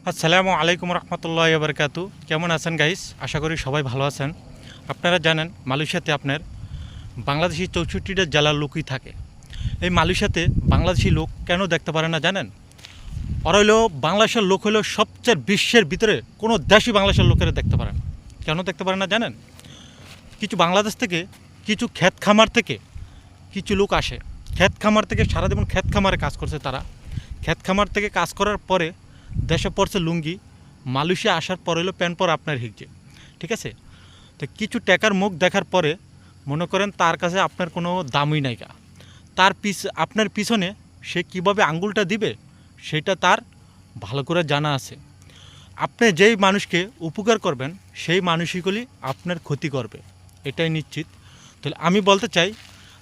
আসসালামু আলাইকুম রহমতুল্লাহ বারকাতু। কেমন আছেন গাইস? আশা করি সবাই ভালো আছেন। আপনারা জানেন মালয়েশিয়াতে আপনার বাংলাদেশি 64টা জেলার লোকই থাকে। এই মালয়েশিয়াতে বাংলাদেশি লোক কেন দেখতে পারে না জানেন? ওরা হলো বাংলাদেশের লোক হলো সবচেয়ে বিশ্বের ভিতরে কোনো দেশই বাংলাদেশের লোকেরা দেখতে পারে না। কেন দেখতে পারে না জানেন? কিছু বাংলাদেশ থেকে, কিছু ক্ষেত খামার থেকে কিছু লোক আসে। ক্ষেত খামার থেকে সারা জীবন ক্ষেত খামারে কাজ করছে তারা। ক্ষেত খামার থেকে কাজ করার পরে দেশে পড়ছে লুঙ্গি, মালয়েশিয়া আসার পরে হলো প্যান্ট পর আপনার হিগছে, ঠিক আছে? তো কিছু টাকার মুখ দেখার পরে মনে করেন তার কাছে আপনার কোনো দামই নাই গা। তার আপনার পিছনে সে কিভাবে আঙ্গুলটা দিবে সেটা তার ভালো করে জানা আছে। আপনি যেই মানুষকে উপকার করবেন সেই মানুষগুলি আপনার ক্ষতি করবে, এটাই নিশ্চিত। তাহলে আমি বলতে চাই,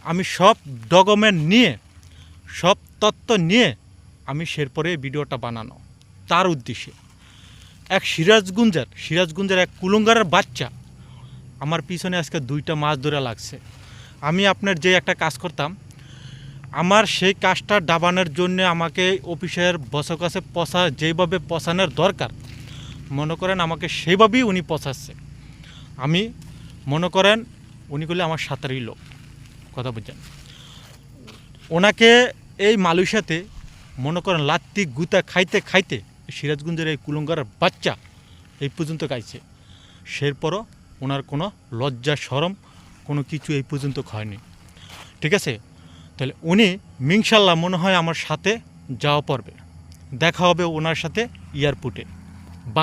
আমি সব ডকুমেন্ট নিয়ে, সব তথ্য নিয়ে আমি শেরপরে ভিডিওটা বানানো তার উদ্দেশ্যে। এক সিরাজগঞ্জের এক কুলুঙ্গারের বাচ্চা আমার পিছনে আজকে 2টা মাস ধরে লাগছে। আমি আপনার যে একটা কাজ করতাম, আমার সেই কাজটা দাবানোর জন্য আমাকে অফিসের বসের কাছে যেইভাবে পছানোর দরকার মনে করেন আমাকে সেইভাবেই উনি পছাচ্ছে। আমি মনে করেন উনিগুলি আমার সাঁতারই লোক, কথা বুঝছেন। ওনাকে এই মালয়েশিয়াতে মনে করেন লাত্তি গুতা খাইতে খাইতে সিরাজগঞ্জের এই কুলুঙ্গারের বাচ্চা এই পর্যন্ত গাইছে। সেরপরও ওনার কোনো লজ্জা শরম কোনো কিছু এই পর্যন্ত হয়নি, ঠিক আছে? তাহলে উনি ইনশাল্লাহ মনে হয় আমার সাথে যাওয়া পড়বে, দেখা হবে ওনার সাথে এয়ারপোর্টে।